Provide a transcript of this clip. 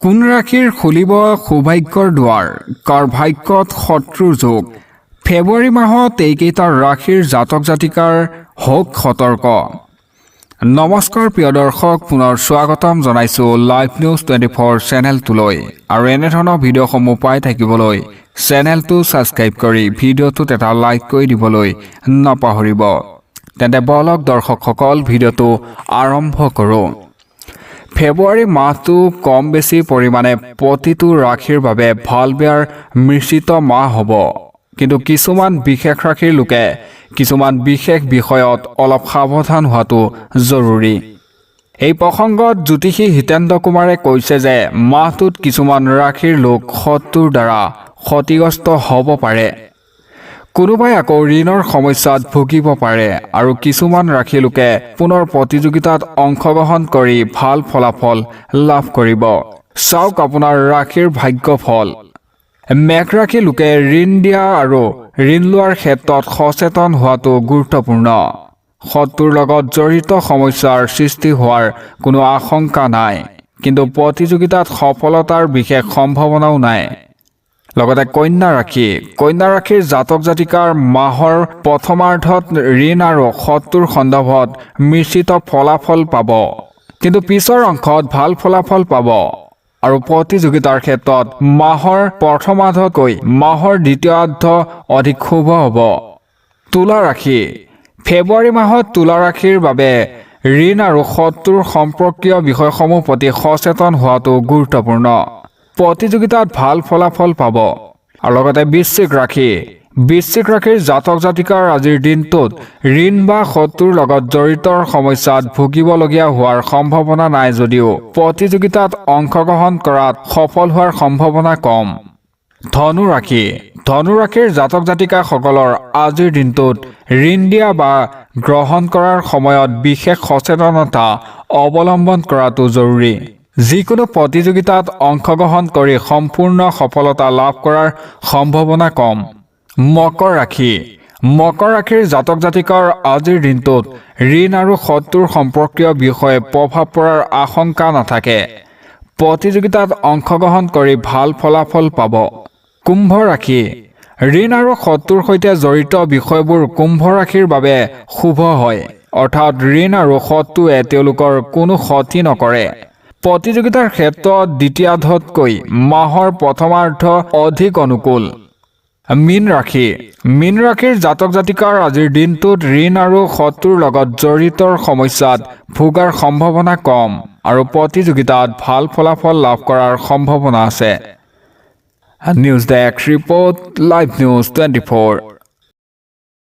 কোন ৰাশিৰ খুলিব সৌভাগ্যৰ দুৱাৰ, কাৰ ভাগ্যত শত্ৰুৰ যোগ। ফেব্ৰুৱাৰী মাহত এইকেইটা ৰাশিৰ জাতক জাতিকাৰ হওক সতৰ্ক। নমস্কাৰ প্ৰিয় দৰ্শক, পুনৰ স্বাগতম জনাইছোঁ লাইভ নিউজ 24 চেনেলটোলৈ। আৰু এনেধৰণৰ ভিডিঅ'সমূহ পাই থাকিবলৈ চেনেলটো ছাবস্ক্ৰাইব কৰি ভিডিঅ'টোত এটা লাইক কৰি দিবলৈ নাপাহৰিব। তেন্তে বলক দৰ্শকসকল, ভিডিঅ'টো আৰম্ভ কৰোঁ। ফেব্ৰুৱাৰী মাহটো কম বেছি পৰিমাণে প্ৰতিটো ৰাশিৰ বাবে ভাল বেয়াৰ মিশ্ৰিত মাহ হ'ব। কিন্তু কিছুমান বিশেষ ৰাশিৰ লোকে কিছুমান বিশেষ বিষয়ত অলপ সাৱধান হোৱাটো জৰুৰী। এই প্ৰসংগত জ্যোতিষী হিতেন্দ্ৰ কুমাৰে কৈছে যে মাহটোত কিছুমান ৰাশিৰ লোক শত্ৰুৰ দ্বাৰা ক্ষতিগ্ৰস্ত হ'ব পাৰে। কোনোবাই আকৌ ঋণৰ সমস্যাত ভুগিব পাৰে আৰু কিছুমান ৰাশি লোকে পুনৰ প্ৰতিযোগিতাত অংশগ্ৰহণ কৰি ভাল ফলাফল লাভ কৰিব। চাওক আপোনাৰ ৰাশিৰ ভাগ্যফল। মেঘ ৰাশি লোকে ঋণ দিয়া আৰু ঋণ লোৱাৰ ক্ষেত্ৰত সচেতন হোৱাটো গুৰুত্বপূৰ্ণ। শত্ৰুৰ লগত জড়িত সমস্যাৰ সৃষ্টি হোৱাৰ কোনো আশংকা নাই, কিন্তু প্ৰতিযোগিতাত সফলতাৰ বিশেষ সম্ভাৱনাও নাই। লগতে কন্যা ৰাশিৰ জাতক জাতিকাৰ মাহৰ প্ৰথমাৰ্ধত ঋণ আৰু শত্ৰুৰ সন্দৰ্ভত মিশ্ৰিত ফলাফল পাব, কিন্তু পিছৰ অংশত ভাল ফলাফল পাব। আৰু প্ৰতিযোগিতাৰ ক্ষেত্ৰত মাহৰ প্ৰথমাৰ্ধতকৈ মাহৰ দ্বিতীয়াৰ্ধ অধিক শুভ হ'ব। তুলা ৰাশি। ফেব্ৰুৱাৰী মাহত তুলা ৰাশিৰ বাবে ঋণ আৰু শত্ৰুৰ সম্পৰ্কীয় বিষয়সমূহ প্ৰতি সচেতন হোৱাটো গুৰুত্বপূৰ্ণ। প্ৰতিযোগিতাত ভাল ফলাফল পাব। আৰু লগতে বৃশ্চিক ৰাশিৰ জাতক জাতিকাৰ আজিৰ দিনটোত ঋণ বা শত্ৰুৰ লগত জড়িত সমস্যাত ভুগিবলগীয়া হোৱাৰ সম্ভাৱনা নাই যদিও প্ৰতিযোগিতাত অংশগ্ৰহণ কৰাত সফল হোৱাৰ সম্ভাৱনা কম। ধনু ৰাশিৰ জাতক জাতিকাসকলৰ আজিৰ দিনটোত ঋণ দিয়া বা গ্ৰহণ কৰাৰ সময়ত বিশেষ সচেতনতা অৱলম্বন কৰাটো জৰুৰী। যিকোনো প্ৰতিযোগিতাত অংশগ্ৰহণ কৰি সম্পূৰ্ণ সফলতা লাভ কৰাৰ সম্ভাৱনা কম। মকৰ ৰাশিৰ জাতক জাতিকৰ আজিৰ দিনটোত ঋণ আৰু শত্ৰুৰ সম্পৰ্কীয় বিষয়ে প্ৰভাৱ পৰাৰ আশংকা নাথাকে। প্ৰতিযোগিতাত অংশগ্ৰহণ কৰি ভাল ফলাফল পাব। কুম্ভ ৰাশি। ঋণ আৰু শত্ৰুৰ সৈতে জড়িত বিষয়বোৰ কুম্ভ ৰাশিৰ বাবে শুভ হয়, অৰ্থাৎ ঋণ আৰু শত্ৰুৱে তেওঁলোকৰ কোনো ক্ষতি নকৰে। প্ৰতিযোগিতাৰ ক্ষেত্ৰত দ্বিতীয়াৰ্ধতকৈ মাহৰ প্ৰথমাৰ্ধ অধিক অনুকূল। মীন ৰাশিৰ জাতক জাতিকাৰ আজিৰ দিনটোত ঋণ আৰু শত্ৰুৰ লগত জড়িত সমস্যাত ভোগাৰ সম্ভাৱনা কম আৰু প্ৰতিযোগিতাত ভাল ফলাফল লাভ কৰাৰ সম্ভাৱনা আছে। News desk report, live news 24।